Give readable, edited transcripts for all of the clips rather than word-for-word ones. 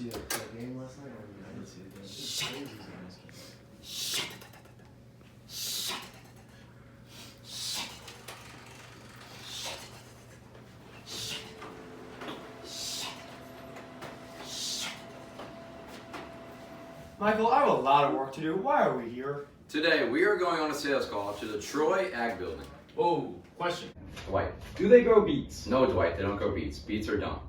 see that game last night? I didn't see the game. Shut it. Michael, I have a lot of work to do. Why are we here? Today, we are going on a sales call to the Troy Ag Building. Oh, question. Dwight. Do they grow beets? No, Dwight, they don't grow beets. Beets are dumb.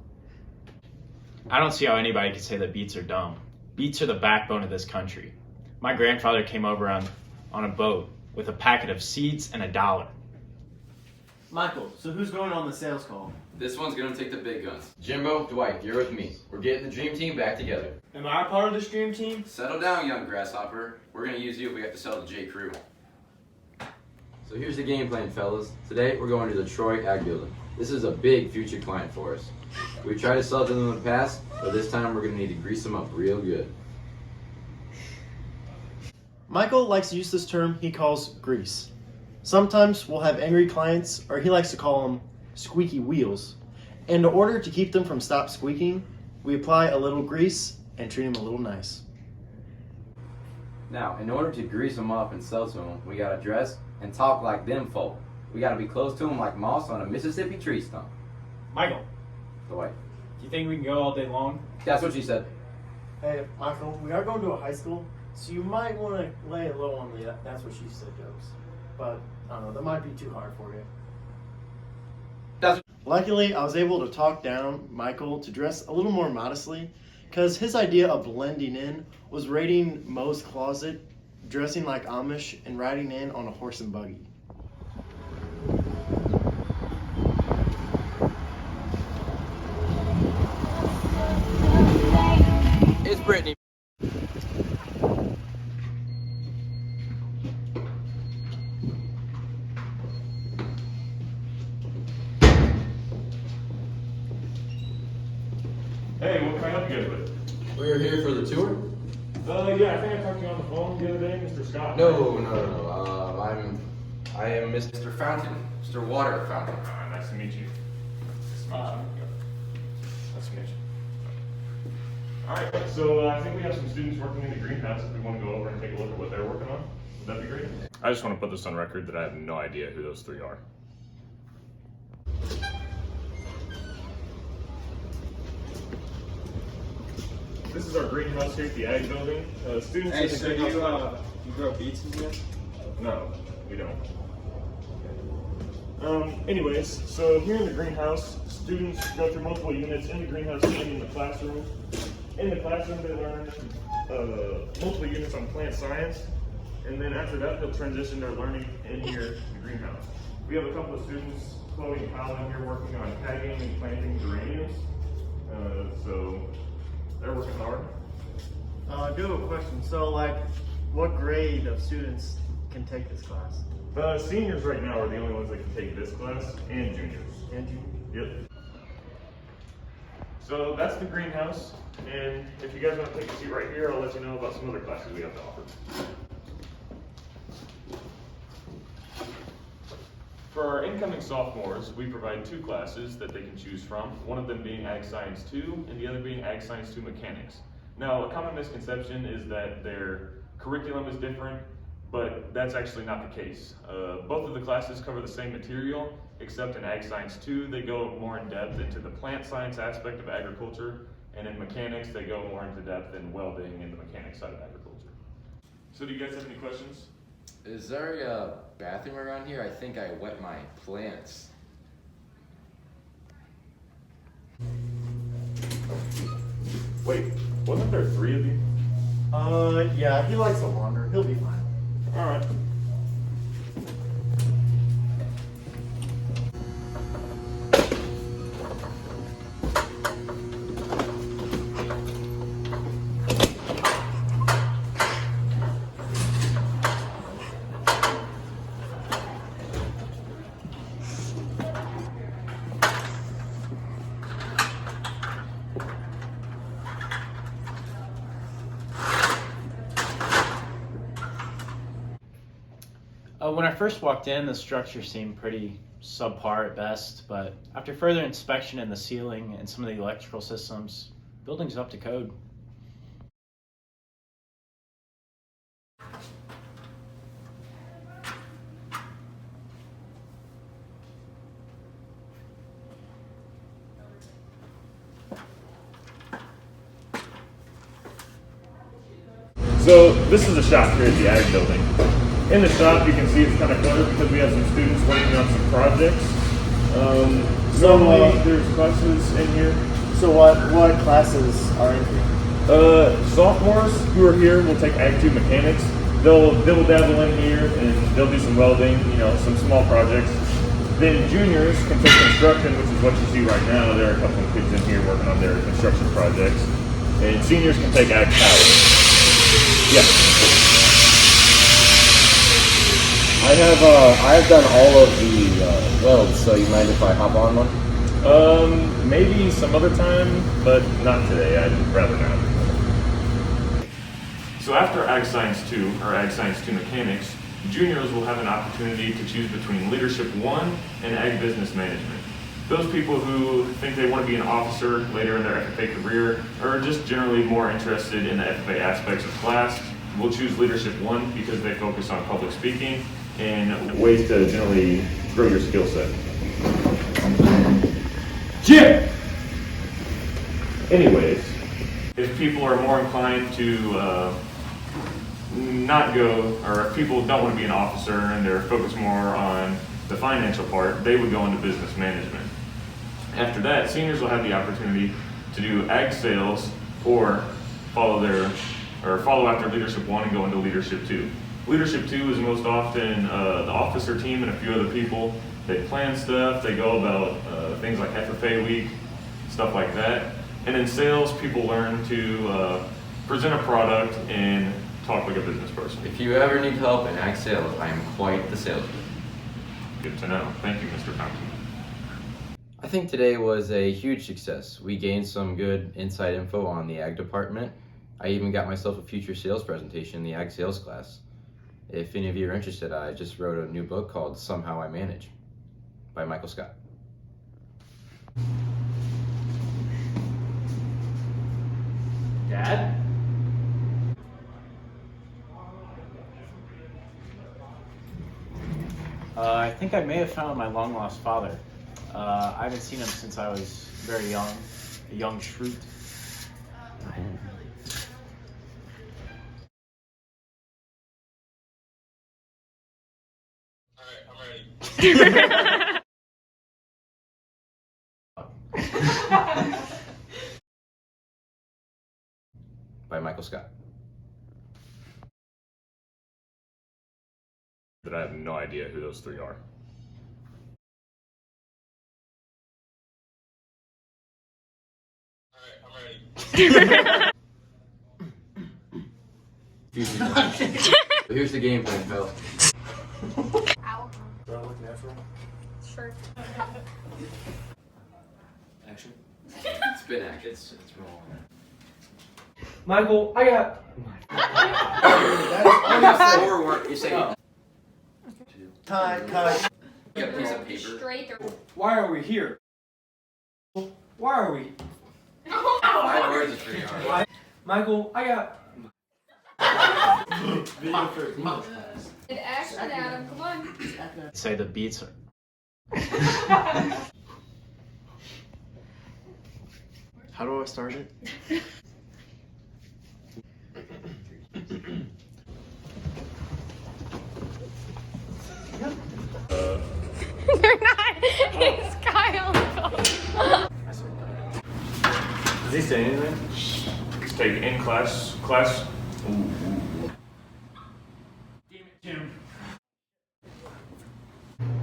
I don't see how anybody could say that beets are dumb. Beets are the backbone of this country. My grandfather came over on a boat with a packet of seeds and $1. Michael, so who's going on the sales call? This one's gonna take the big guns. Jimbo, Dwight, you're with me. We're getting the dream team back together. Am I a part of this dream team? Settle down, young grasshopper. We're gonna use you if we have to sell the J. Crew. So here's the game plan, fellas. Today, we're going to the Troy Ag Building. This is a big future client for us. We've tried to sell to them in the past, but this time we're gonna need to grease them up real good. Michael likes to use this term he calls grease. Sometimes we'll have angry clients, or he likes to call them squeaky wheels. And in order to keep them from stop squeaking, we apply a little grease and treat them a little nice. Now, in order to grease them up and sell to them, we gotta dress and talk like them folk. We gotta be close to them like moss on a Mississippi tree stump. Michael, Dwight. do you think we can go all day long? That's what she said. Hey, Michael, we are going to a high school, so you might want to lay it low on the that's what she said jokes. But, I don't know, that might be too hard for you. Luckily, I was able to talk down Michael to dress a little more modestly, because his idea of blending in was raiding Moe's closet, dressing like Amish, and riding in on a horse and buggy. It's Brittany. Hey, what can I help you guys with? We're here for the tour? Yeah, I think I talked to you on the phone the other day, Mr. Scott. No. I am Mr. Fountain, Mr. Water Fountain. Nice to meet you. Nice to meet you. Alright, so I think we have some students working in the greenhouse if we want to go over and take a look at what they're working on. Would that be great? I just want to put this on record that I have no idea who those three are. This is our greenhouse here at the Ag Building. Students Hey, in the so greenhouse. you grow beets in here? No, we don't. Anyways, so here in the greenhouse, students go through multiple units in the greenhouse and in the classroom. In the classroom, they learn multiple units on plant science, and then after that, they'll transition their learning in here in the greenhouse. We have a couple of students, Chloe and Kyle, in here working on tagging and planting geraniums. So they're working hard. I do have a question. So, like, what grade of students can take this class? Seniors right now are the only ones that can take this class, and juniors. And juniors? Yep. So that's the greenhouse, and if you guys want to take a seat right here, I'll let you know about some other classes we have to offer. For our incoming sophomores, we provide two classes that they can choose from, one of them being Ag Science 2 and the other being Ag Science 2 Mechanics. Now, a common misconception is that their curriculum is different, but that's actually not the case. Both of the classes cover the same material, except in Ag Science 2, they go more in depth into the plant science aspect of agriculture, and in Mechanics, they go more into depth in welding and the mechanics side of agriculture. So do you guys have any questions? Is there a bathroom around here? I think I wet my plants. Wait, wasn't there three of you? Yeah, he likes to wander. He'll be fine. All right. When I first walked in, the structure seemed pretty subpar at best, but after further inspection in the ceiling and some of the electrical systems, Building's up to code. So this is a shop here at the Ag Building. In the shop, you can see it's kind of cluttered because we have some students working on some projects. Normally, there's classes in here. So what classes are in here? Sophomores who are here will take Ag 2 mechanics. They'll dabble in here and they'll do some welding, some small projects. Then juniors can take construction, which is what you see right now. There are a couple of kids in here working on their construction projects. And seniors can take Ag power. Yeah. I have done all of the welds, so you mind if I hop on one? Maybe some other time, but not today. I'd rather not. So after Ag Science 2, or Ag Science 2 Mechanics, juniors will have an opportunity to choose between Leadership 1 and Ag Business Management. Those people who think they want to be an officer later in their FFA career, or just generally more interested in the FFA aspects of class, will choose Leadership 1 because they focus on public speaking and ways to generally grow your skill set. Jim! Anyways, if people are more inclined to not go, or if people don't want to be an officer and they're focused more on the financial part, they would go into business management. After that, seniors will have the opportunity to do Ag sales or follow after Leadership 1 and go into Leadership 2. Leadership 2 is most often the officer team and a few other people. They plan stuff, they go about things like FFA week, stuff like that. And in sales, people learn to present a product and talk like a business person. If you ever need help in Ag sales, I am quite the salesman. Good to know. Thank you, Mr. Thompson. I think today was a huge success. We gained some good inside info on the Ag department. I even got myself a future sales presentation in the Ag sales class. If any of you are interested, I just wrote a new book called Somehow I Manage by Michael Scott. Dad? I think I may have found my long-lost father. I haven't seen him since I was very young, a young shroot. By Michael Scott. But I have no idea who those three are. But here's the game plan, fellas. Ow. Do I look natural? Sure. Action. Spin action. It's rolling. Michael, I got... You say Cut. you got a piece of paper. Straight through. Why are we here? Why are we... 5 words is pretty hard. Michael, I got... Good action, Adam. Come on. Say the beats are. How do I start it? They're not. It's Kyle. Does he say anything? Take in class. Ooh.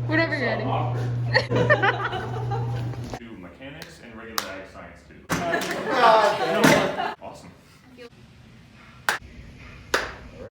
Whenever you're ready.